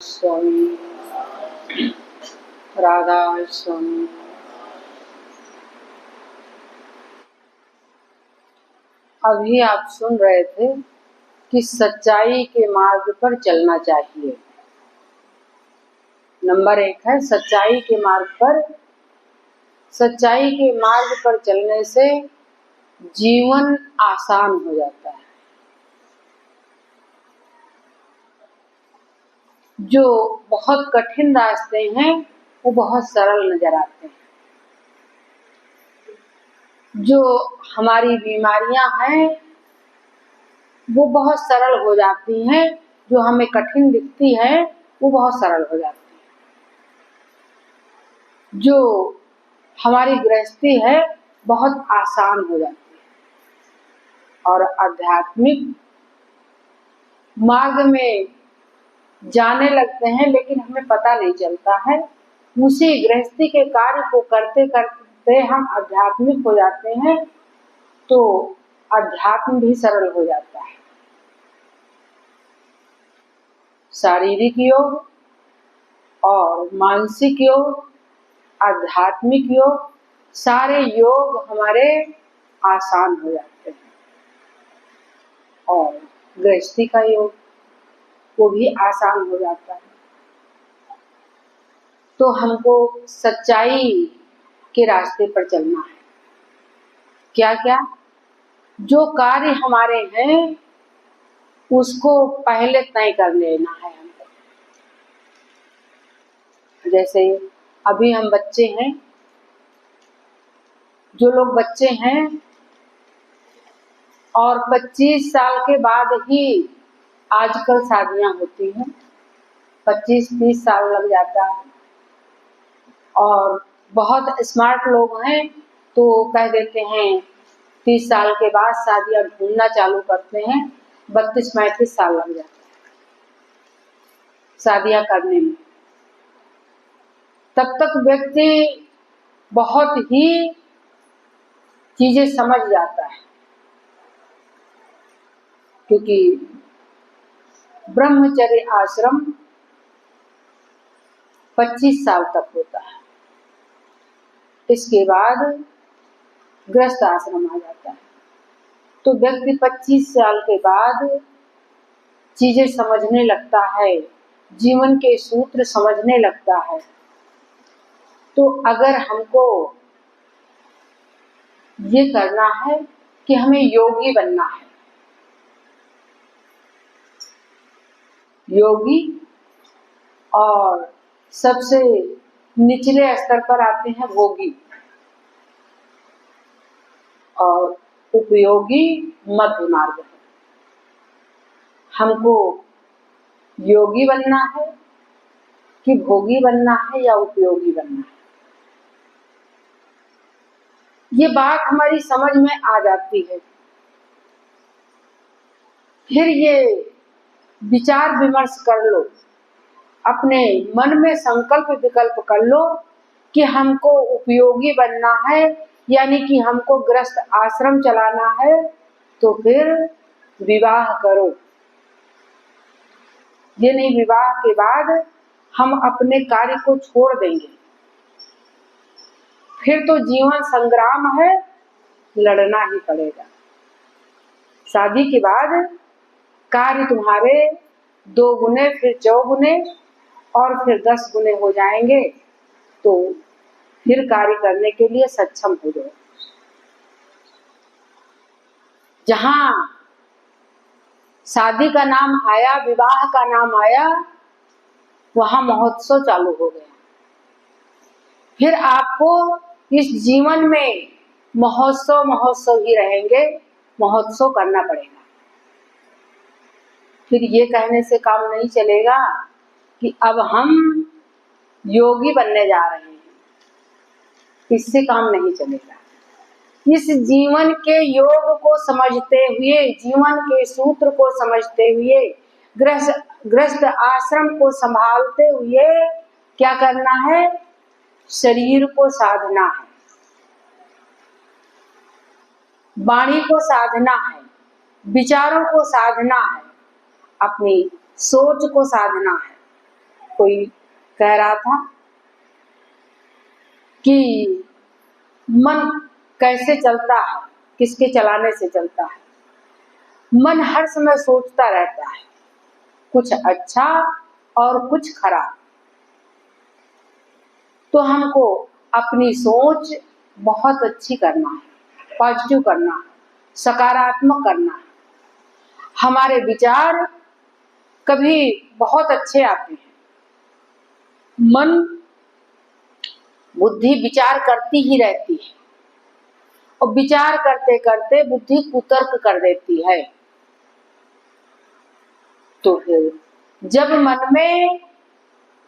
स्वामी राधा स्वामी। अभी आप सुन रहे थे कि सच्चाई के मार्ग पर चलना चाहिए। नंबर 1 है सच्चाई के मार्ग पर। सच्चाई के मार्ग पर चलने से जीवन आसान हो जाता है। जो बहुत कठिन रास्ते हैं वो बहुत सरल नजर आते हैं। जो हमारी बीमारियां हैं वो बहुत सरल हो जाती हैं। जो हमें कठिन दिखती है वो बहुत सरल हो जाती है। जो हमारी गृहस्थी है बहुत आसान हो जाती है। और आध्यात्मिक मार्ग में जाने लगते हैं लेकिन हमें पता नहीं चलता है। उसी गृहस्थी के कार्य को करते करते हम आध्यात्मिक हो जाते हैं तो अध्यात्म भी सरल हो जाता है। शारीरिक योग और मानसिक योग, आध्यात्मिक योग, सारे योग हमारे आसान हो जाते हैं। और गृहस्थी का योग वो भी आसान हो जाता है। तो हमको सच्चाई के रास्ते पर चलना है। क्या क्या जो कार्य हमारे हैं उसको पहले तय कर लेना है हमको। जैसे अभी हम बच्चे हैं, जो लोग बच्चे हैं और 25 साल के बाद ही आजकल शादियां होती हैं। 25-30 साल लग जाता है। और बहुत स्मार्ट लोग हैं तो कह देते हैं 30 साल के बाद शादियां ढूंढना चालू करते हैं। 32-35 साल लग जाते हैं शादियां करने में। तब तक व्यक्ति बहुत ही चीजें समझ जाता है, क्योंकि ब्रह्मचर्य आश्रम 25 साल तक होता है। इसके बाद गृहस्थ आश्रम आ जाता है। तो व्यक्ति 25 साल के बाद चीजें समझने लगता है, जीवन के सूत्र समझने लगता है। तो अगर हमको ये करना है कि हमें योगी बनना है, योगी, और सबसे निचले स्तर पर आते हैं भोगी, और उपयोगी मध्य मार्ग है। हमको योगी बनना है कि भोगी बनना है या उपयोगी बनना है, ये बात हमारी समझ में आ जाती है। फिर ये विचार विमर्श कर लो, अपने मन में संकल्प विकल्प कर लो कि हमको उपयोगी बनना है, यानी कि हमको गृहस्थ आश्रम चलाना है। तो फिर विवाह करो। ये नहीं विवाह के बाद हम अपने कार्य को छोड़ देंगे, फिर तो जीवन संग्राम है, लड़ना ही पड़ेगा। शादी के बाद कार्य तुम्हारे 2 गुने, फिर 4 गुने और फिर 10 गुने हो जाएंगे। तो फिर कार्य करने के लिए सक्षम हो जाओ। जहां शादी का नाम आया, विवाह का नाम आया, वहां महोत्सव चालू हो गया। फिर आपको इस जीवन में महोत्सव ही रहेंगे, महोत्सव करना पड़ेगा। फिर ये कहने से काम नहीं चलेगा कि अब हम योगी बनने जा रहे हैं, इससे काम नहीं चलेगा। इस जीवन के योग को समझते हुए, जीवन के सूत्र को समझते हुए, गृहस्थ आश्रम को संभालते हुए क्या करना है? शरीर को साधना है, वाणी को साधना है, विचारों को साधना है, अपनी सोच को साधना है। कोई कह रहा था कि मन कैसे चलता है, किसके चलाने से चलता है। मन हर समय सोचता रहता है, कुछ अच्छा और कुछ खराब। तो हमको अपनी सोच बहुत अच्छी करना है, पॉजिटिव करना है, सकारात्मक करना है। हमारे विचार कभी बहुत अच्छे आते हैं। मन बुद्धि विचार करती ही रहती है और विचार करते करते बुद्धि कुतर्क कर देती है। तो फिर जब मन में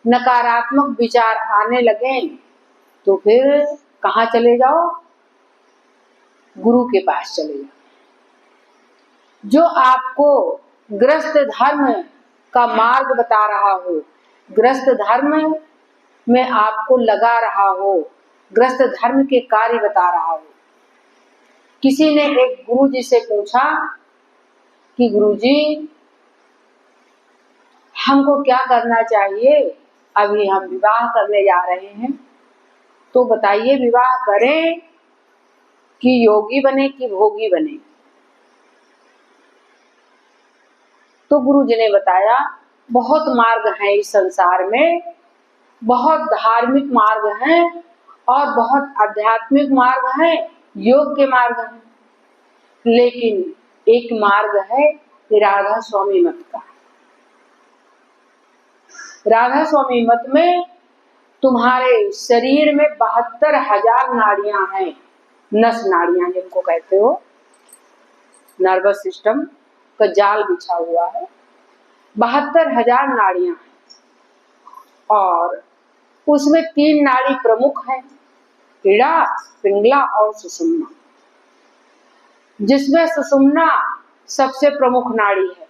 नकारात्मक विचार आने लगे तो फिर कहाँ चले जाओ? गुरु के पास चले जाओ, जो आपको गृहस्थ धर्म का मार्ग बता रहा हो, गृहस्थ धर्म में आपको लगा रहा हो, गृहस्थ धर्म के कार्य बता रहा हो। किसी ने एक गुरु जी से पूछा कि गुरु जी हमको क्या करना चाहिए, अभी हम विवाह करने जा रहे हैं, तो बताइए विवाह करें कि योगी बने कि भोगी बने। तो गुरु जी ने बताया बहुत मार्ग हैं इस संसार में, बहुत धार्मिक मार्ग हैं और बहुत आध्यात्मिक मार्ग हैं, योग के मार्ग हैं, लेकिन एक मार्ग है राधा स्वामी मत का। राधा स्वामी मत में तुम्हारे शरीर में 72,000 नाड़ियां हैं, नस नाड़ियां जिनको कहते हो, नर्वस सिस्टम का जाल बिछा हुआ है, 72,000 नाड़ियां हैं और उसमें 3 नाड़ी प्रमुख हैं, इड़ा, पिंगला और सुषुम्ना, जिसमें सुषुम्ना सबसे प्रमुख नाड़ी है,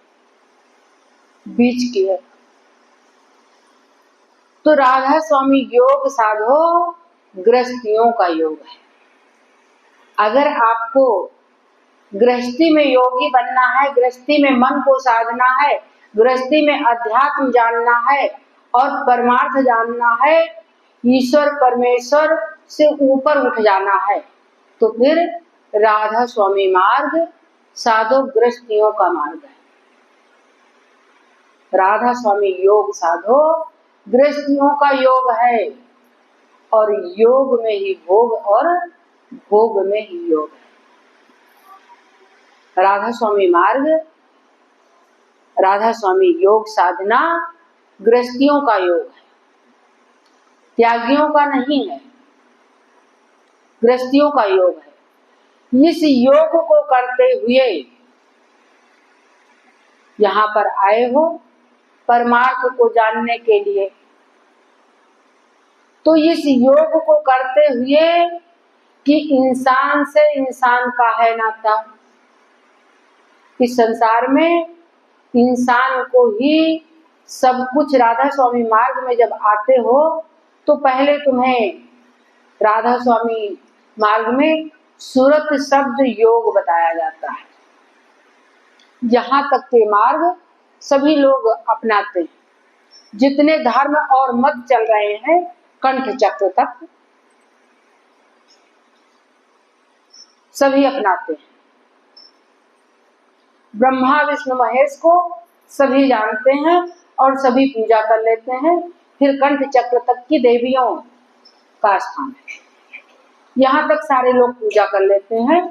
बीच की है। तो राधा स्वामी योग साधो गृहस्थियों का योग है। अगर आपको गृहस्थी में योगी बनना है, गृहस्थी में मन को साधना है, गृहस्थी में अध्यात्म जानना है और परमार्थ जानना है, ईश्वर परमेश्वर से ऊपर उठ जाना है, तो फिर राधा स्वामी मार्ग साधो गृहस्थियों का मार्ग है। राधा स्वामी योग साधो गृहस्थियों का योग है और योग में ही भोग और भोग में ही योग है। राधा स्वामी मार्ग, राधा स्वामी योग साधना गृहस्थियों का योग है, त्यागियों का नहीं है, गृहस्थियों का योग है। इस योग को करते हुए यहाँ पर आए हो परमार्थ को जानने के लिए, तो इस योग को करते हुए कि इंसान से इंसान का है नाता, इस संसार में इंसान को ही सब कुछ। राधा स्वामी मार्ग में जब आते हो तो पहले तुम्हें राधा स्वामी मार्ग में सुरत शब्द योग बताया जाता है। यहाँ तक के मार्ग सभी लोग अपनाते हैं, जितने धर्म और मत चल रहे हैं कंठ चक्र तक सभी अपनाते हैं। ब्रह्मा विष्णु महेश को सभी जानते हैं और सभी पूजा कर लेते हैं, फिर कंठ चक्र तक की देवियों का स्थान है, यहाँ तक सारे लोग पूजा कर लेते हैं।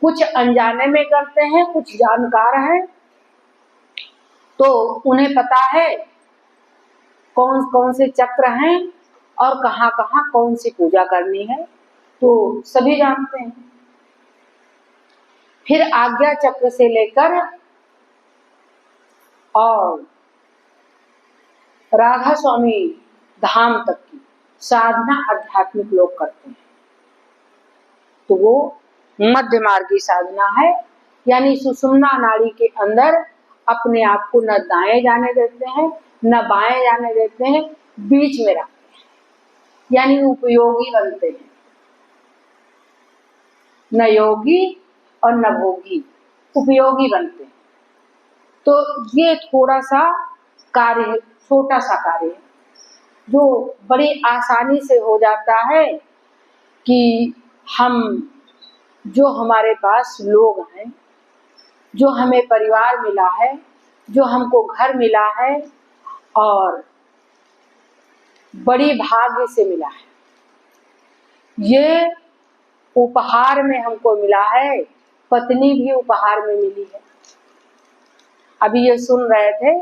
कुछ अनजाने में करते हैं, कुछ जानकार हैं, तो उन्हें पता है कौन कौन से चक्र हैं और कहाँ कहाँ कौन सी पूजा करनी है, तो सभी जानते हैं। फिर आज्ञा चक्र से लेकर और राधा स्वामी धाम तक की साधना आध्यात्मिक लोग करते हैं, तो वो मध्य मार्गी साधना है। यानी सुषुम्ना नाड़ी के अंदर अपने आप को न दाएं जाने देते हैं न बाएं जाने देते हैं, बीच में रखते हैं, यानी उपयोगी बनते हैं, न योगी और न भोगी, उपयोगी बनते हैं। तो ये थोड़ा सा कार्य, छोटा सा कार्य है, जो बड़ी आसानी से हो जाता है कि हम जो हमारे पास लोग हैं, जो हमें परिवार मिला है, जो हमको घर मिला है और बड़ी भाग्य से मिला है, ये उपहार में हमको मिला है, पत्नी भी उपहार में मिली है। अभी ये सुन रहे थे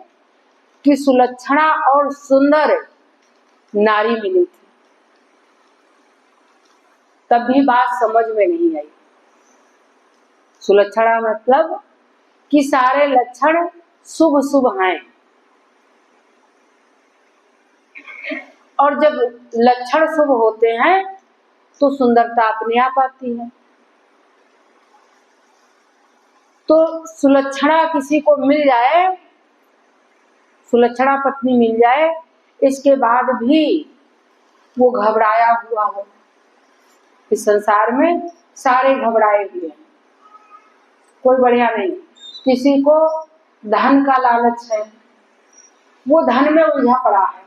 कि सुलक्षणा और सुंदर नारी मिली थी, तब भी बात समझ में नहीं आई। सुलक्षणा मतलब कि सारे लक्षण शुभ शुभ हैं, और जब लक्षण शुभ होते हैं तो सुंदरता अपने आप आती है। तो सुलक्षणा किसी को मिल जाए, सुलक्षणा पत्नी मिल जाए, इसके बाद भी वो घबराया हुआ हो। इस संसार में सारे घबराए हुए हैं, कोई बढ़िया नहीं। किसी को धन का लालच है, वो धन में उलझा पड़ा है।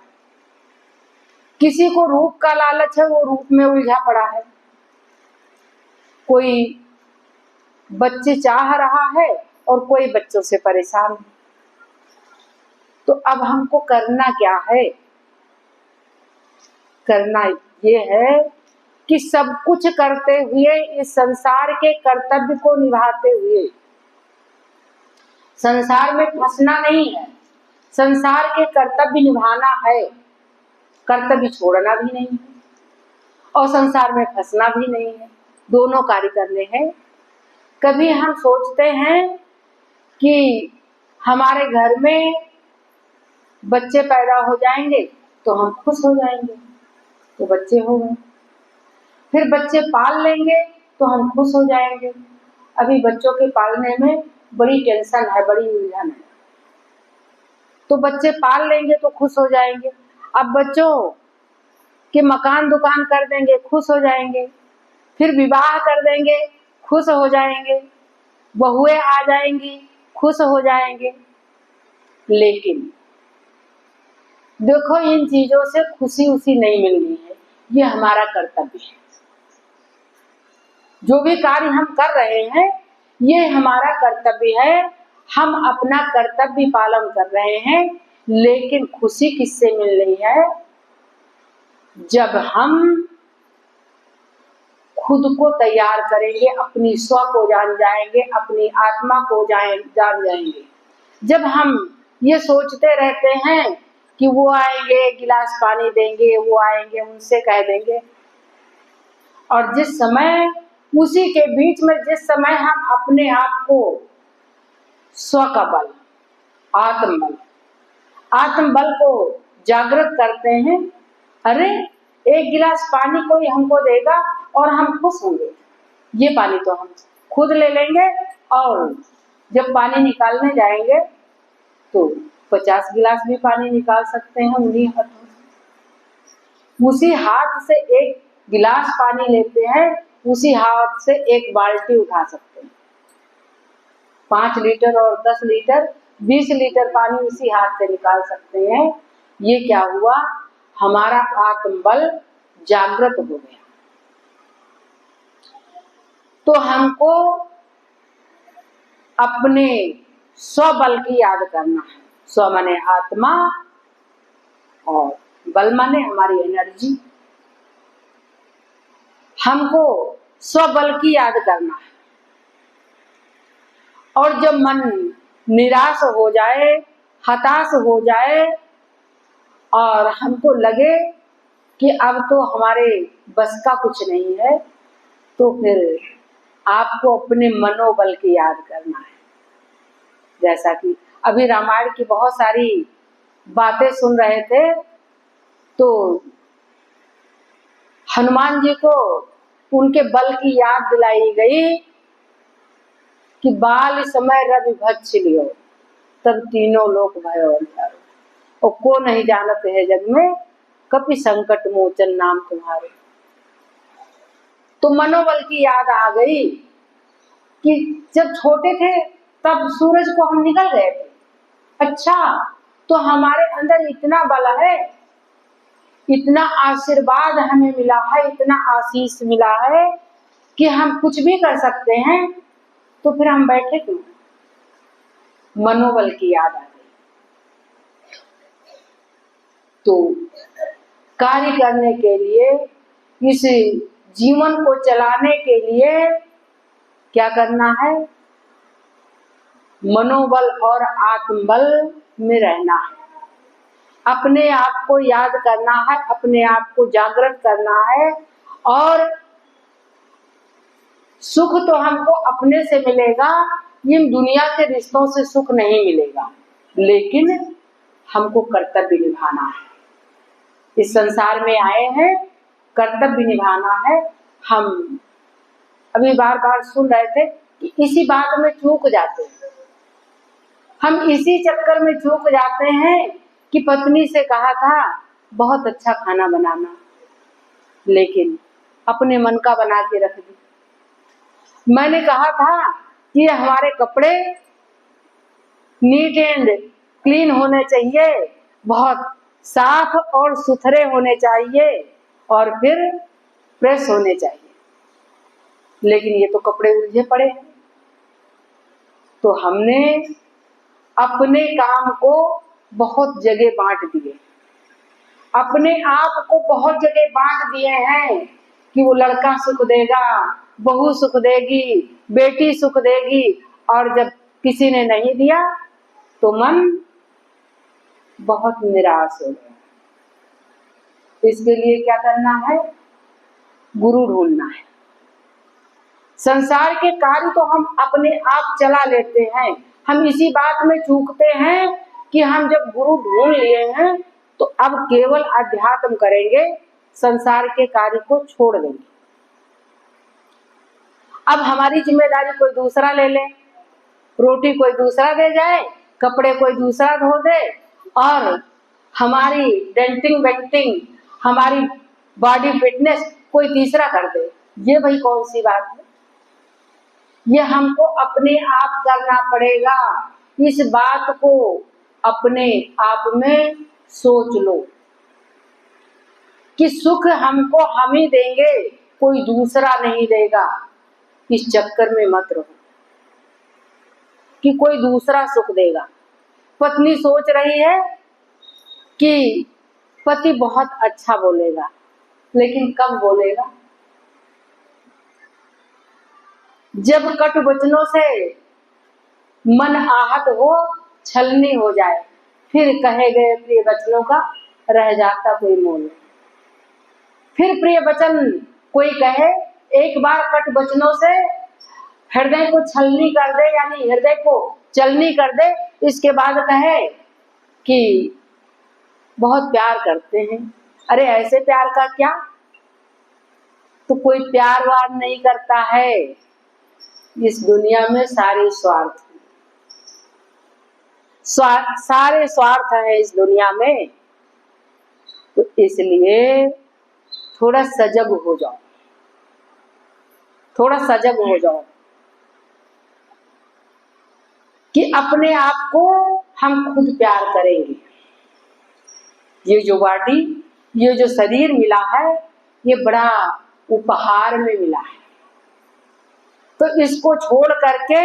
किसी को रूप का लालच है, वो रूप में उलझा पड़ा है। कोई बच्चे चाह रहा है और कोई बच्चों से परेशान है। तो अब हमको करना क्या है? करना ये है कि सब कुछ करते हुए, इस संसार के कर्तव्य को निभाते हुए, संसार में फंसना नहीं है, संसार के कर्तव्य निभाना है, कर्तव्य छोड़ना भी नहीं है और संसार में फंसना भी नहीं है, दोनों कार्य करने हैं। कभी हम सोचते हैं कि हमारे घर में बच्चे पैदा हो जाएंगे तो हम खुश हो जाएंगे, तो बच्चे हो गए। फिर बच्चे पाल लेंगे तो हम खुश हो जाएंगे। अभी बच्चों के पालने में बड़ी टेंशन है, बड़ी उलझन है। तो बच्चे पाल लेंगे तो खुश हो जाएंगे। अब बच्चों के मकान दुकान कर देंगे, खुश हो जाएंगे। फिर विवाह कर देंगे, खुश हो जाएंगे। बहुएं आ जाएंगी, खुश हो जाएंगे। लेकिन देखो, इन चीजों से खुशी उसी नहीं मिलनी है, ये हमारा कर्तव्य है। जो भी कार्य हम कर रहे हैं, ये हमारा कर्तव्य है। हम अपना कर्तव्य पालन कर रहे हैं, लेकिन खुशी किससे मिल रही है? जब हम खुद को तैयार करेंगे, अपनी स्व को जान जाएंगे, अपनी आत्मा को जान जाएंगे। जब हम ये सोचते रहते हैं कि वो आएंगे, गिलास पानी देंगे, वो आएंगे, उनसे कह देंगे, और जिस समय उसी के बीच में जिस समय हम अपने आप को स्व का बल, आत्मबल को जागृत करते हैं, अरे एक गिलास पानी कोई हमको देगा और हम खुश होंगे, ये पानी तो हम खुद ले लेंगे, और जब पानी निकालने जाएंगे तो 50 गिलास भी पानी निकाल सकते हैं उन्हीं हाथों से। उसी हाथ से एक गिलास पानी लेते हैं, उसी हाथ से एक बाल्टी उठा सकते हैं। 5 लीटर और 10 लीटर 20 लीटर पानी उसी हाथ से निकाल सकते हैं। ये क्या हुआ? हमारा आत्मबल जागृत हो गया। तो हमको अपने स्वबल की याद करना है। स्व माने आत्मा और बल माने हमारी एनर्जी। हमको स्वबल की याद करना है। और जब मन निराश हो जाए, हताश हो जाए और हमको लगे कि अब तो हमारे बस का कुछ नहीं है, तो फिर आपको अपने मनोबल की याद करना है। जैसा कि अभी रामायण की बहुत सारी बातें सुन रहे थे, तो हनुमान जी को उनके बल की याद दिलाई गई कि बाल समय रवि भक्ष लियो, तब तीनों लोक भयो अंधारो, और को नहीं जानते है जग में, कपि संकट मोचन नाम तुम्हारे। तो मनोबल की याद आ गई कि जब छोटे थे तब सूरज को हम निकल गए थे। अच्छा, तो हमारे अंदर इतना बल है इतना आशीर्वाद हमें मिला है, इतना आशीष मिला है कि हम कुछ भी कर सकते हैं, तो फिर हम बैठे क्यों? मनोबल की याद आ गई। तो कार्य करने के लिए, इस जीवन को चलाने के लिए क्या करना है? मनोबल और आत्मबल में रहना है, अपने आप को याद करना है, अपने आप को जागृत करना है। और सुख तो हमको अपने से मिलेगा, इन दुनिया के रिश्तों से सुख नहीं मिलेगा, लेकिन हमको कर्तव्य निभाना है। इस संसार में आए हैं, कर्तव्य निभाना है। हम अभी बार बार सुन रहे थे कि इसी बात में चूक जाते हैं, हम इसी चक्कर में चूक जाते हैं कि पत्नी से कहा था बहुत अच्छा खाना बनाना, लेकिन अपने मन का बना के रख दी। मैंने कहा था कि हमारे कपड़े नीट एंड क्लीन होने चाहिए, बहुत साफ और सुथरे होने चाहिए, और फिर प्रेस होने चाहिए, लेकिन ये तो कपड़े उलझे पड़े हैं। तो हमने अपने काम को बहुत जगह बांट दिए, अपने आप को बहुत जगह बांट दिए हैं कि वो लड़का सुख देगा, बहू सुख देगी, बेटी सुख देगी, और जब किसी ने नहीं दिया तो मन बहुत निराश हो गया। इसके लिए क्या करना है? गुरु ढूंढना है। संसार के कार्य तो हम अपने आप चला लेते हैं, हम इसी बात में चूकते हैं कि हम जब गुरु ढूंढ लिए हैं तो अब केवल अध्यात्म करेंगे, संसार के कार्य को छोड़ देंगे। अब हमारी जिम्मेदारी कोई दूसरा ले ले, रोटी कोई दूसरा दे जाए, कपड़े कोई दूसरा धो दे, और हमारी डेंटिंग वेंटिंग, हमारी बॉडी फिटनेस कोई तीसरा कर दे। ये भाई कौन सी बात है? ये हमको अपने आप करना पड़ेगा। इस बात को अपने आप में सोच लो कि सुख हमको हम ही देंगे, कोई दूसरा नहीं देगा। इस चक्कर में मत रहो कि कोई दूसरा सुख देगा। पत्नी सोच रही है कि पति बहुत अच्छा बोलेगा, लेकिन कब बोलेगा? जब कटु वचनों से मन आहत हो, छलनी हो जाए, फिर कहे गए प्रिय वचनों का रह जाता कोई मोल। फिर प्रिय वचन कोई कहे, एक बार कट वचनों से हृदय को छलनी कर दे, यानी हृदय को चलनी कर दे, इसके बाद कहे कि बहुत प्यार करते हैं। अरे ऐसे प्यार का क्या? तो कोई प्यार वार नहीं करता है। इस दुनिया में सारे स्वार्थ सारे स्वार्थ है इस दुनिया में। तो इसलिए थोड़ा सजग हो जाओ, थोड़ा सजग हो जाओ कि अपने आप को हम खुद प्यार करेंगे। ये जो बॉडी, ये जो शरीर मिला है, ये बड़ा उपहार में मिला है। तो इसको छोड़ करके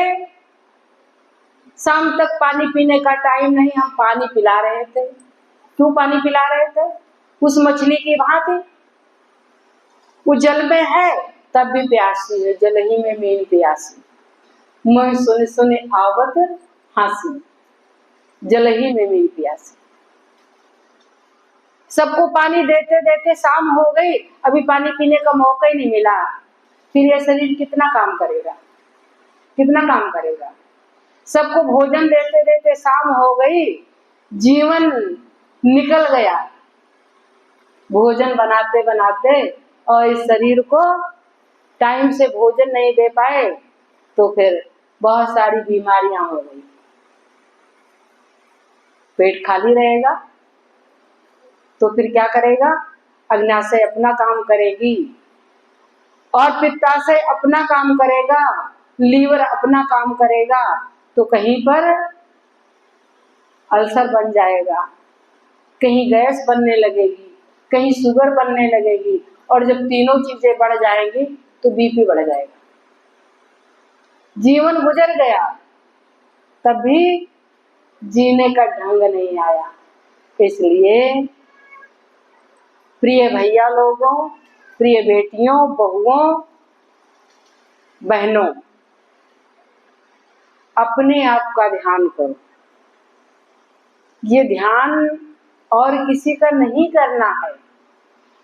शाम तक पानी पीने का टाइम नहीं, हम पानी पिला रहे थे। क्यों पानी पिला रहे थे? उस मछली की भांति वो जल में है तब भी प्यासी है, जल ही में मीन प्यासी, मैं सुने सुने आवत हंसी, जल ही में मीन प्यासी। सबको पानी देते देते शाम हो गई, अभी पानी पीने का मौका ही नहीं मिला। फिर ये शरीर कितना काम करेगा, कितना काम करेगा? सबको भोजन देते देते शाम हो गई, जीवन निकल गया भोजन बनाते बनाते, और इस शरीर को टाइम से भोजन नहीं दे पाए तो फिर बहुत सारी बीमारियां हो गई। पेट खाली रहेगा तो फिर क्या करेगा? अग्नाशय अपना काम करेगी, और पित्ताशय अपना काम करेगा, लीवर अपना काम करेगा, तो कहीं पर अल्सर बन जाएगा, कहीं गैस बनने लगेगी, कहीं शुगर बनने लगेगी, और जब तीनों चीजें बढ़ जाएंगी तो बीपी बढ़ जाएगा। जीवन गुजर गया, तभी जीने का ढंग नहीं आया। इसलिए प्रिय भैया लोगों, प्रिय बेटियों, बहुओं, बहनों, अपने आप का ध्यान करो। ये ध्यान और किसी का नहीं करना है,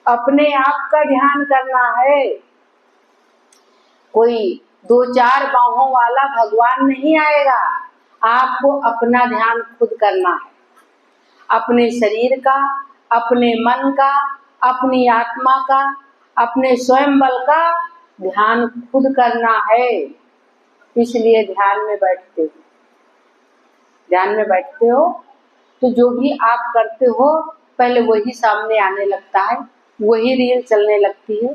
अपने आप का ध्यान करना है। कोई 2-4 बाहों वाला भगवान नहीं आएगा, आपको अपना ध्यान खुद करना है। अपने शरीर का, अपने मन का, अपनी आत्मा का, अपने स्वयं बल का ध्यान खुद करना है। इसलिए ध्यान में बैठते हो, ध्यान में बैठते हो तो जो भी आप करते हो पहले वही सामने आने लगता है, वही रील चलने लगती है।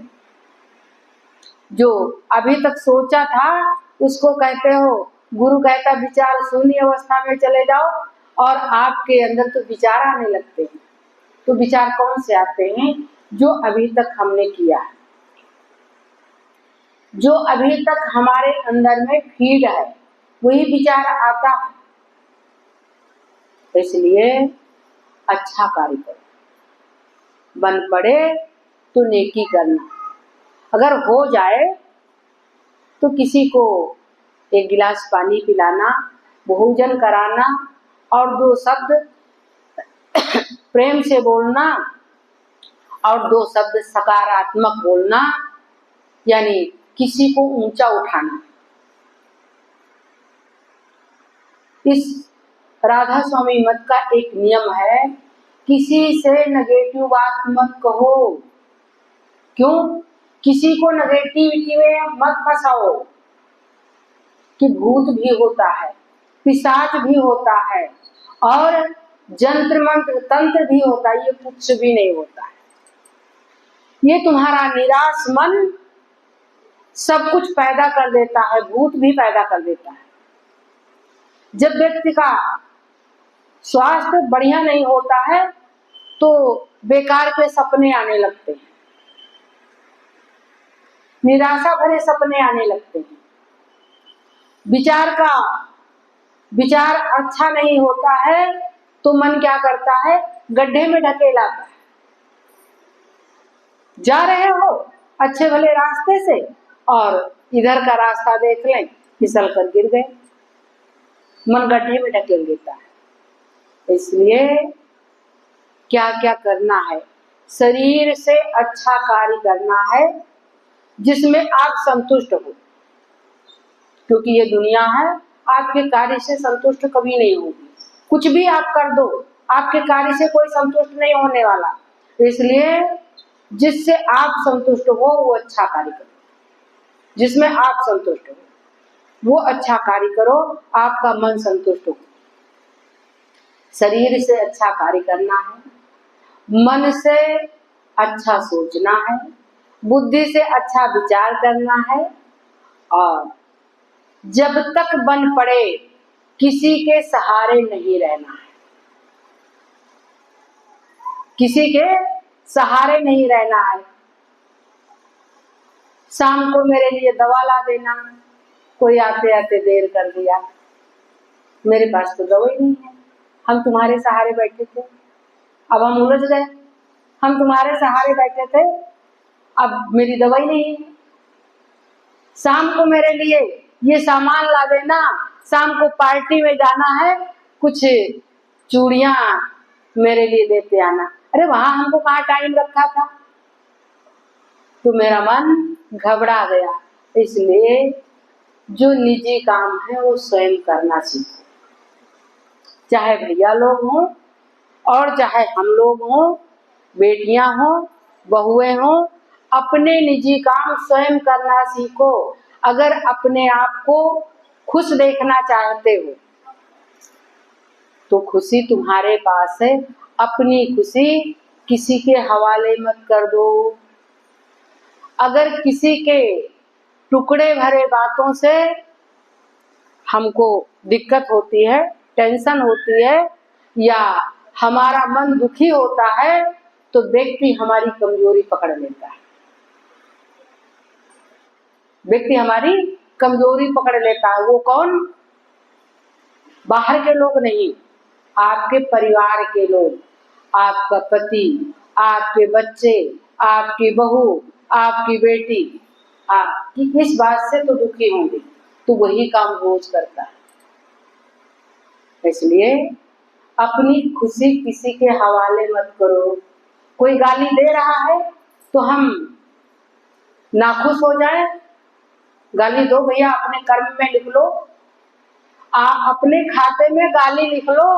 जो अभी तक सोचा था उसको कहते हो, गुरु कहता विचार शून्य अवस्था में चले जाओ, और आपके अंदर तो विचार आने लगते हैं। तो विचार कौन से आते हैं? जो अभी तक हमने किया है, जो अभी तक हमारे अंदर में फीड है, वही विचार आता है। इसलिए अच्छा कार्य करो, बन पड़े तो नेकी करना। अगर हो जाए तो किसी को 1 गिलास पानी पिलाना, भोजन कराना, और 2 शब्द प्रेम से बोलना, और 2 शब्द सकारात्मक बोलना, यानी किसी को ऊंचा उठाना। इस राधा स्वामी मत का एक नियम है, किसी से नेगेटिव बात मत कहो। क्यों? किसी को नेगेटिविटी में मत फंसाओ कि भूत भी होता है, पिशाच भी होता है, और जंत्र मंत्र तंत्र भी होता है। ये कुछ भी नहीं होता है। ये तुम्हारा निराश मन सब कुछ पैदा कर देता है, भूत भी पैदा कर देता है। जब व्यक्ति का स्वास्थ्य बढ़िया नहीं होता है तो बेकार के सपने आने लगते हैं, निराशा भरे सपने आने लगते हैं। विचार अच्छा नहीं होता है तो मन क्या करता है? गड्ढे में ढकेलाता है। जा रहे हो अच्छे भले रास्ते से, और इधर का रास्ता देख लें, फिसल कर गिर गए, मन गड्ढे में ढकेल देता है। इसलिए क्या क्या करना है? शरीर से अच्छा कार्य करना है जिसमें आप संतुष्ट हो, क्योंकि ये दुनिया है, आपके कार्य से संतुष्ट कभी नहीं होगी। कुछ भी आप कर दो, आपके कार्य से कोई संतुष्ट नहीं होने वाला। इसलिए जिससे आप संतुष्ट हो वो अच्छा कार्य करो, जिसमें आप संतुष्ट हो वो अच्छा कार्य करो, आपका मन संतुष्ट हो। शरीर से अच्छा कार्य करना है, मन से अच्छा सोचना है, बुद्धि से अच्छा विचार करना है, और जब तक बन पड़े किसी के सहारे नहीं रहना है। किसी के सहारे नहीं रहना है। शाम को मेरे लिए दवा ला देना, कोई आते आते देर कर दिया, मेरे पास तो दवा ही नहीं है, हम तुम्हारे सहारे बैठे थे, अब हम उलझ गए। हम तुम्हारे सहारे बैठे थे, अब मेरी दवा ही नहीं है। शाम को मेरे लिए ये सामान ला देना, शाम को पार्टी में जाना है, कुछ चूड़ियां मेरे लिए लेते आना। अरे वहां हमको कहाँ टाइम रखा था? तो मेरा मन घबरा गया। इसलिए जो निजी काम है वो स्वयं करना सीखो, चाहे भैया लोग हों और चाहे हम लोग हों, बेटियां हों, बहुएं हों, अपने निजी काम स्वयं करना सीखो। अगर अपने आप को खुश देखना चाहते हो तो खुशी तुम्हारे पास है, अपनी खुशी किसी के हवाले मत कर दो। अगर किसी के टुकड़े भरे बातों से हमको दिक्कत होती है, टेंशन होती है, या हमारा मन दुखी होता है, तो व्यक्ति हमारी कमजोरी पकड़ लेता है। व्यक्ति हमारी कमजोरी पकड़ लेता है। वो कौन? बाहर के लोग नहीं, आपके परिवार के लोग, आपका पति, आपके बच्चे, आपकी बहू, आपकी बेटी, आपकी इस बात से तो दुखी होंगे, तो वही काम रोज करता है। इसलिए अपनी खुशी किसी के हवाले मत करो। कोई गाली दे रहा है तो हम नाखुश हो जाए, गाली दो भैया, अपने कर्म में लिख लो, अपने खाते में गाली लिख लो,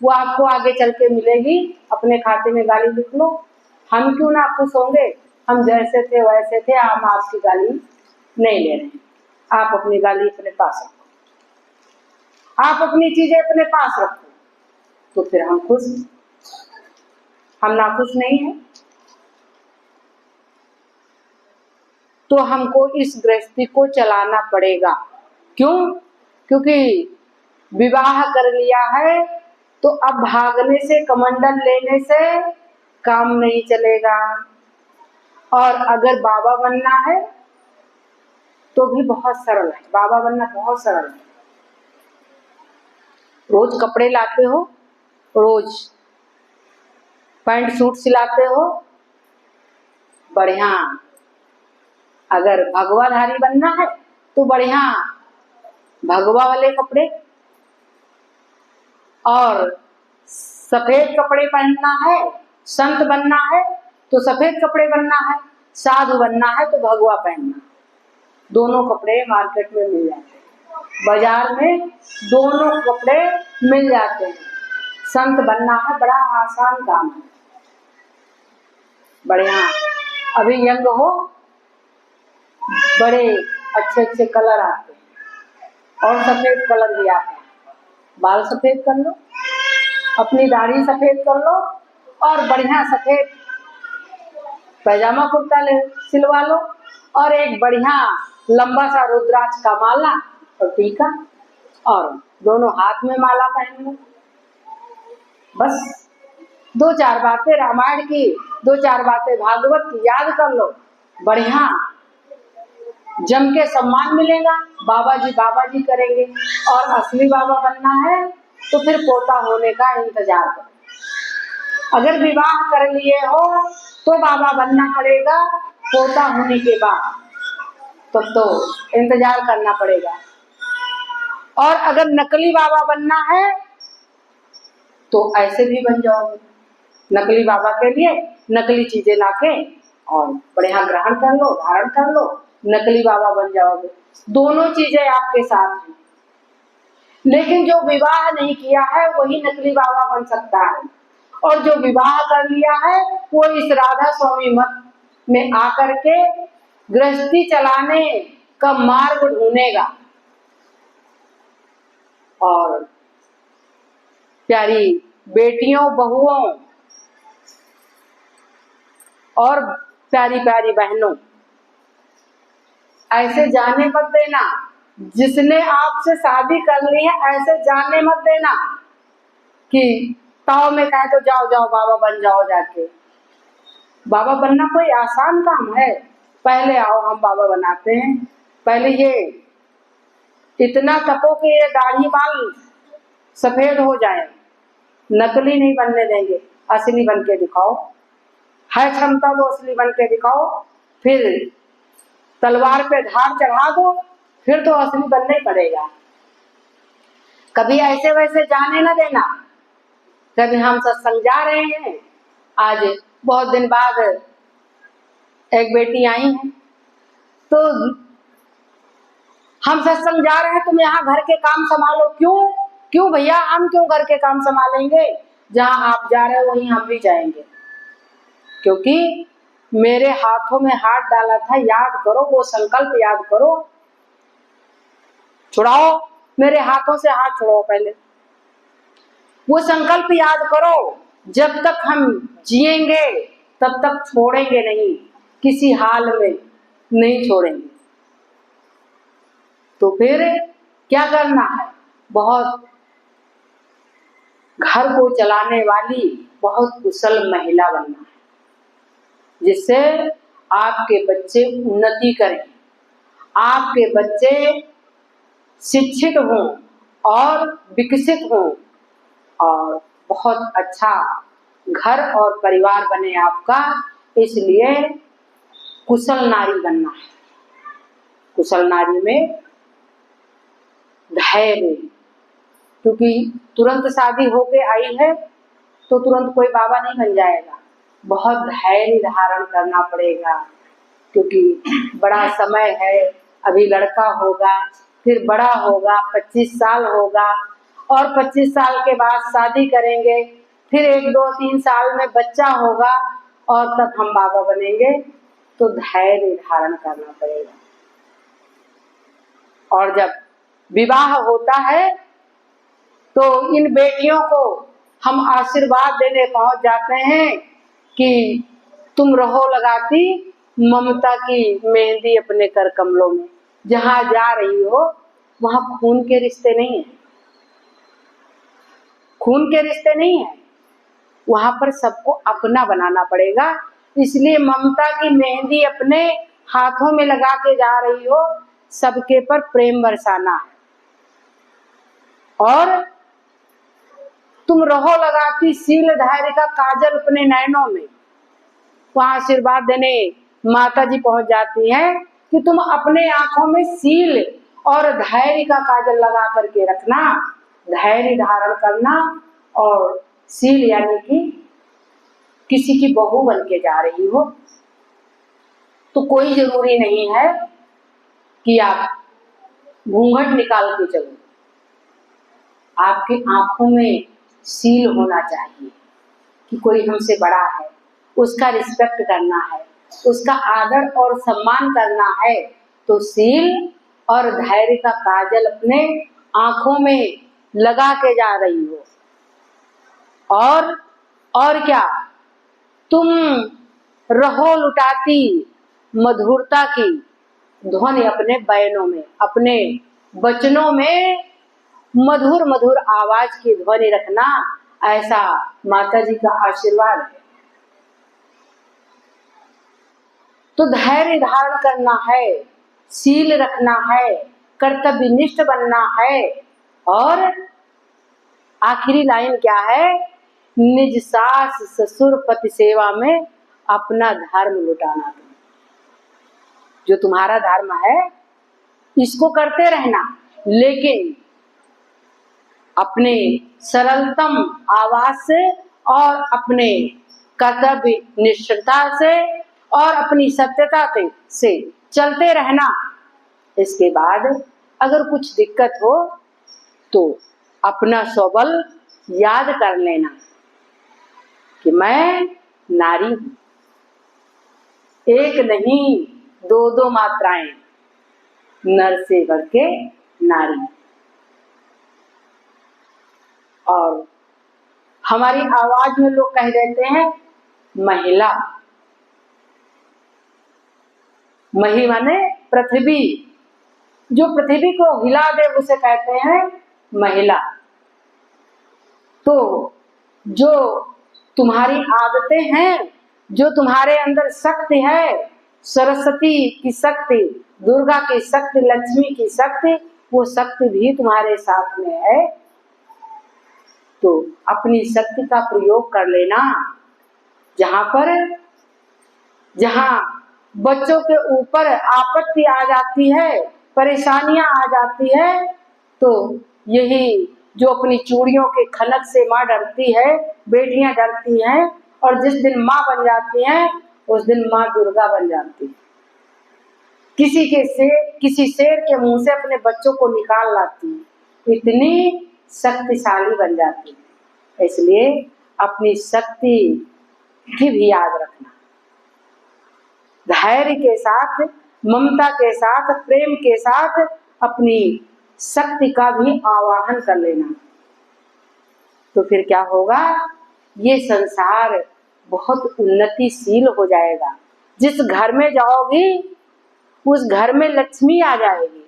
वो आपको आगे चल के मिलेगी। अपने खाते में गाली लिख लो। हम क्यों नाखुश होंगे? हम जैसे थे वैसे थे, हम आपकी गाली नहीं ले रहे हैं। आप अपनी गाली अपने पास रखो, आप अपनी चीजें अपने पास रखो, तो फिर हम खुश, हम नाखुश नहीं है। तो हमको इस गृहस्थी को चलाना पड़ेगा। क्यों? क्योंकि विवाह कर लिया है तो अब भागने से, कमंडल लेने से काम नहीं चलेगा। और अगर बाबा बनना है तो भी बहुत सरल है, बाबा बनना बहुत सरल है। रोज कपड़े लाते हो, रोज पैंट सूट सिलाते हो, बढ़िया। अगर भगवाधारी बनना है तो बढ़िया भगवा वाले कपड़े, और सफेद कपड़े पहनना है, संत बनना है तो सफेद कपड़े बनना है, साधु बनना है तो भगवा पहनना। दोनों कपड़े मार्केट में मिल जाते हैं, बाजार में दोनों कपड़े मिल जाते हैं। संत बनना है, बड़ा आसान काम है, बढ़िया। अभी यंग हो, बड़े अच्छे अच्छे कलर आते हैं और सफेद कलर भी आते हैं। बाल सफेद कर लो, अपनी दाढ़ी सफेद कर लो, और बढ़िया सफेद पैजामा कुर्ता ले सिलवा लो, और एक बढ़िया लंबा सा रुद्राक्ष का माला और टीका, और दोनों हाथ में माला पहन लो। बस 2-4 बातें रामायण की, 2-4 बातें भागवत की याद कर लो, बढ़िया जम के सम्मान मिलेगा। बाबा जी करेंगे। और असली बाबा बनना है तो फिर पोता होने का इंतजार करो। अगर विवाह कर लिए हो तो बाबा बनना पड़ेगा, पोता होने के बाद तब तो इंतजार करना पड़ेगा। और अगर नकली बाबा बनना है तो ऐसे भी बन जाओगे। नकली बाबा के लिए नकली चीजें लाके और बढ़िया ग्रहण कर लो, धारण कर लो, नकली बाबा बन जाओगे। दोनों चीजें आपके साथ हैं। लेकिन जो विवाह नहीं किया है वही नकली बाबा बन सकता है, और जो विवाह कर लिया है वो इस राधा स्वामी मत में आकर के गृहस्थी चलाने का मार्ग ढूंढेगा। और प्यारी बेटियों, बहुओं और प्यारी प्यारी बहनों, ऐसे जाने मत देना। जिसने आपसे शादी कर ली है ऐसे जाने मत देना कि ताव में कहे तो जाओ जाओ बाबा बन जाओ जाके। बाबा बनना कोई आसान काम है? पहले आओ हम बाबा बनाते हैं। पहले ये इतना तपो कि ये दाढ़ी बाल सफेद हो जाए। नकली नहीं बनने देंगे, असली बन के दिखाओ। है क्षमता तो असली बन के दिखाओ, फिर तलवार पे धार चढ़ा दो, फिर तो असली बनना ही पड़ेगा। कभी ऐसे वैसे जाने न देना। कभी हम सत्संग जा रहे हैं, आज बहुत दिन बाद एक बेटी आई है, तो हम सत्संग जा रहे हैं, तुम यहाँ घर के काम संभालो। क्यों भैया, हम क्यों घर के काम संभालेंगे? जहाँ आप जा रहे हो वहीं हम भी जाएंगे, क्योंकि मेरे हाथों में हाथ डाला था। याद करो, वो संकल्प याद करो। छुड़ाओ मेरे हाथों से हाथ, छुड़ाओ पहले। वो संकल्प याद करो। जब तक हम जिएंगे तब तक छोड़ेंगे नहीं, किसी हाल में नहीं छोड़ेंगे। तो फिर क्या करना है? बहुत घर को चलाने वाली बहुत कुशल महिला बनना है। जिससे आपके बच्चे उन्नति करें, आपके बच्चे शिक्षित हों और विकसित हों और बहुत अच्छा घर और परिवार बने आपका। इसलिए कुशल नारी बनना है। कुशल नारी में धैर्य, क्योंकि तुरंत शादी होके आई है तो तुरंत कोई बाबा नहीं बन जाएगा, बहुत धैर्य धारण करना पड़ेगा, क्योंकि बड़ा समय है। अभी लड़का होगा, फिर बड़ा होगा, 25 साल होगा और 25 साल के बाद शादी करेंगे, फिर 1, 2, 3 साल में बच्चा होगा और तब हम बाबा बनेंगे। तो धैर्य धारण करना पड़ेगा। और जब विवाह होता है तो इन बेटियों को हम आशीर्वाद देने पहुंच जाते हैं कि तुम रहो लगाती ममता की मेहंदी अपने कर कमलों में। जहां जा रही हो वहां खून के रिश्ते नहीं है, खून के रिश्ते नहीं है, वहां पर सबको अपना बनाना पड़ेगा। इसलिए ममता की मेहंदी अपने हाथों में लगा के जा रही हो, सबके पर प्रेम बरसाना है। और तुम रहो लगाती शील धैर्य का काजल अपने नैनों में, वहां आशीर्वाद देने माता जी पहुंच जाती हैं कि तुम अपने आंखों में शील और धैर्य का काजल लगा करके रखना, धैर्य धारण करना। और शील यानी कि किसी की बहू बन के जा रही हो तो कोई जरूरी नहीं है कि आप घूंघट निकाल के चलो। आपकी आंखों में शील होना चाहिए कि कोई हमसे बड़ा है, उसका रिस्पेक्ट करना है, उसका आदर और सम्मान करना है। तो शील और धैर्य का काजल अपने आंखों में लगा के जा रही हो। और क्या, तुम रहो लुटाती मधुरता की ध्वनि अपने बयानों में, अपने वचनों में मधुर मधुर आवाज की ध्वनि रखना, ऐसा माता जी का आशीर्वाद है। तो धैर्य धारण करना है, शील रखना है, कर्तव्यनिष्ठ बनना है। और आखिरी लाइन क्या है, निज सास ससुर पति सेवा में अपना धर्म लुटाना। जो तुम्हारा धर्म है इसको करते रहना, लेकिन अपने सरलतम आवाज से और अपने कर्तव्य निष्ठता से और अपनी सत्यता से चलते रहना। इसके बाद अगर कुछ दिक्कत हो तो अपना स्वबल याद कर लेना कि मैं नारी हूं, एक नहीं 2 मात्राएं, नर से बढ़ के नारी। और हमारी आवाज में लोग कह देते हैं महिला, मही माने पृथ्वी, जो पृथ्वी को हिला दे उसे कहते हैं महिला। तो जो तुम्हारी आदतें हैं, जो तुम्हारे अंदर शक्ति है, सरस्वती की शक्ति, दुर्गा की शक्ति, लक्ष्मी की शक्ति, वो शक्ति भी तुम्हारे साथ में है। तो अपनी शक्ति का प्रयोग कर लेना। जहां बच्चों के ऊपर आपत्ति आ जाती है, परेशानियां आ जाती है, तो यही जो अपनी चूड़ियों के खनक से माँ डरती है, बेटियां डरती हैं, और जिस दिन माँ बन जाती हैं उस दिन माँ दुर्गा बन जाती है। किसी शेर के मुंह से अपने बच्चों को निकाल लाती है, इतनी शक्तिशाली बन जाती है। इसलिए अपनी शक्ति की भी याद रखना, धैर्य के साथ, ममता के साथ, प्रेम के साथ अपनी शक्ति का भी आवाहन कर लेना। तो फिर क्या होगा, ये संसार बहुत उन्नतिशील हो जाएगा। जिस घर में जाओगी उस घर में लक्ष्मी आ जाएगी,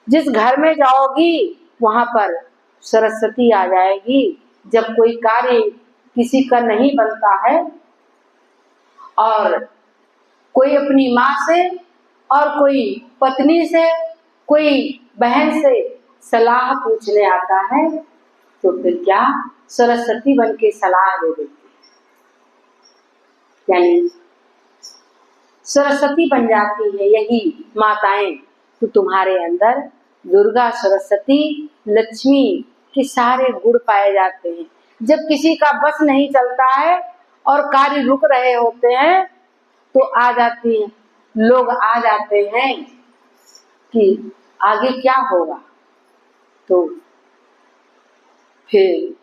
जिस घर में जाओगी वहां पर सरस्वती आ जाएगी। जब कोई कार्य किसी का नहीं बनता है और कोई अपनी माँ से और कोई पत्नी से, कोई बहन से सलाह पूछने आता है तो फिर क्या सरस्वती बन के सलाह दे देती है, यानी सरस्वती बन जाती है यही माताएं। तो तुम्हारे अंदर दुर्गा, सरस्वती, लक्ष्मी के सारे गुण पाए जाते हैं। जब किसी का बस नहीं चलता है और कार्य रुक रहे होते हैं तो आ जाती हैं, लोग आ जाते हैं कि आगे क्या होगा। तो फिर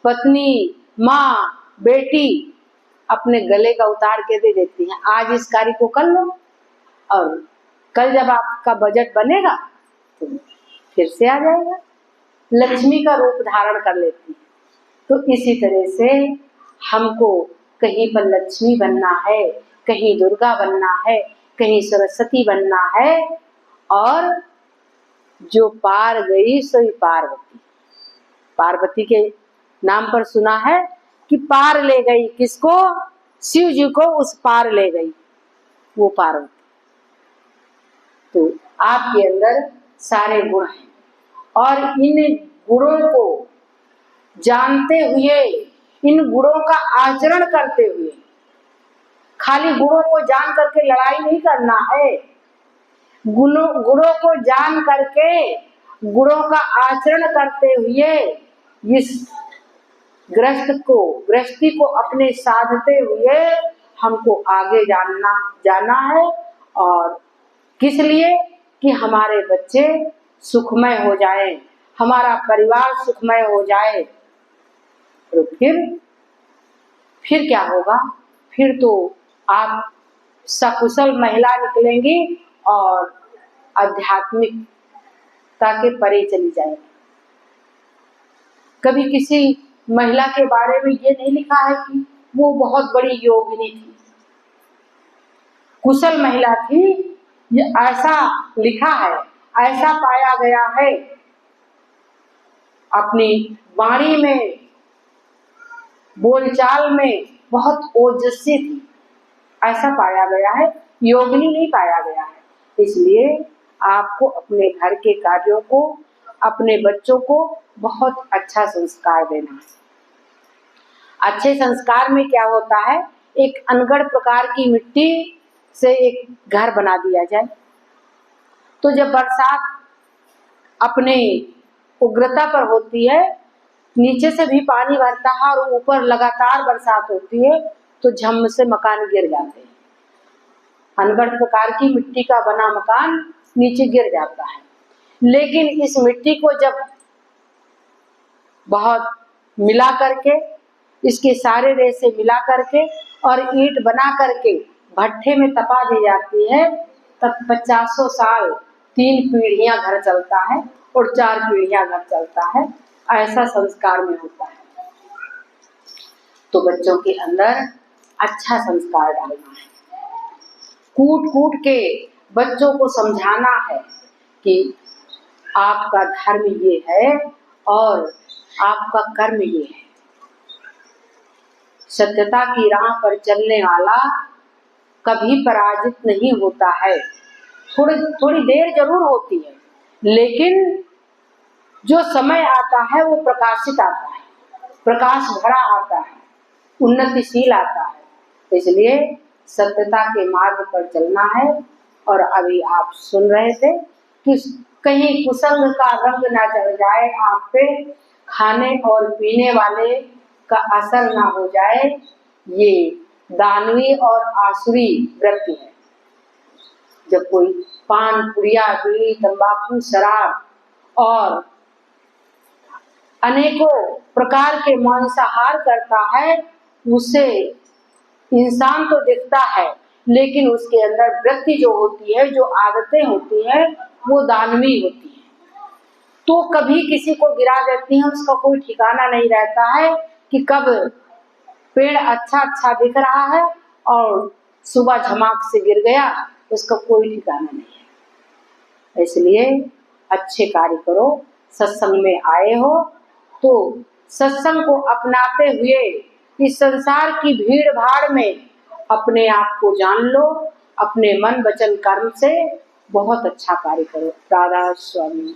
पत्नी, माँ, बेटी अपने गले का उतार के दे देती हैं, आज इस कार्य को कर लो और कल जब आपका बजट बनेगा तो फिर से आ जाएगा। लक्ष्मी का रूप धारण कर लेती है। तो इसी तरह से हमको कहीं पर लक्ष्मी बनना है, कहीं दुर्गा बनना है, कहीं सरस्वती बनना है। और जो पार गई सोई पार्वती, पार्वती के नाम पर सुना है कि पार ले गई किसको? शिव जी को उस पार ले गई वो पार्वती। तो आपके अंदर सारे गुण हैं और इन गुणों को जानते हुए, इन गुणों का आचरण करते हुए, खाली गुणों को जान करके लड़ाई नहीं करना है, गुणों को जान करके गुणों का आचरण करते हुए इस गृहस्थी को अपने साधते हुए हमको आगे जाना है। और किस लिए? कि हमारे बच्चे सुखमय हो जाए, हमारा परिवार सुखमय हो जाए। तो फिर क्या होगा? फिर तो आप सकुशल महिला निकलेंगी और आध्यात्मिकता के परे चली जाएगी। कभी किसी महिला के बारे में ये नहीं लिखा है कि वो बहुत बड़ी योगिनी थी, कुशल महिला थी, ये ऐसा लिखा है, ऐसा पाया गया है। अपनी वाणी में, बोलचाल में बहुत ओजस्वी थी, ऐसा पाया गया है, योगिनी नहीं पाया गया है। इसलिए आपको अपने घर के कार्यों को, अपने बच्चों को बहुत अच्छा संस्कार देना है। अच्छे संस्कार में क्या होता है? एक अनगढ़ प्रकार की मिट्टी से एक घर बना दिया जाए तो जब बरसात अपने उग्रता पर होती है, नीचे से भी पानी भरता है और ऊपर लगातार बरसात होती है तो झम से मकान गिर जाते हैं। अनगढ़ प्रकार की मिट्टी का बना मकान नीचे गिर जाता है। लेकिन इस मिट्टी को जब बहुत मिला करके, इसके सारे रेसे मिला करके और ईंट बना करके भट्ठे में तपा दी जाती है, तब 50 साल 3 पीढ़ियां घर चलता है और 4 पीढ़ियां घर चलता है। ऐसा संस्कार में होता है। तो बच्चों के अंदर अच्छा संस्कार डालना है, कूट कूट के बच्चों को समझाना है कि आपका धर्म ये है और आपका कर्म ये है। सत्यता की राह पर चलने वाला कभी पराजित नहीं होता है। थोड़ी देर जरूर होती है, लेकिन जो समय आता है वो प्रकाशित आता है, प्रकाश भरा आता है, उन्नतिशील आता है। इसलिए सत्यता के मार्ग पर चलना है। और अभी आप सुन रहे थे कि कहीं कुसंग का रंग ना चढ़ जाए आप पे, खाने और पीने वाले का असर ना हो जाए। ये दानवी और आसुरी वृत्ति है। जब कोई पान, पुड़िया, बीड़ी, तंबाकू, शराब और अनेकों प्रकार के मांसाहार करता है, उसे इंसान तो दिखता है, लेकिन उसके अंदर वृत्ति जो होती है, जो आदतें होती हैं, वो दानवी होती है। तो कभी किसी को गिरा देती है, उसका कोई ठिकाना नहीं रहता है कि कब पेड़ अच्छा दिख रहा है और सुबह झमाक से गिर गया, उसका कोई ठिकाना नहीं है। इसलिए अच्छे कार्य करो। सत्संग में आए हो तो सत्संग को अपनाते हुए इस संसार की भीड़ भाड़ में अपने आप को जान लो अपने मन वचन कर्म से बहुत अच्छा कार्य करो। राधा स्वामी।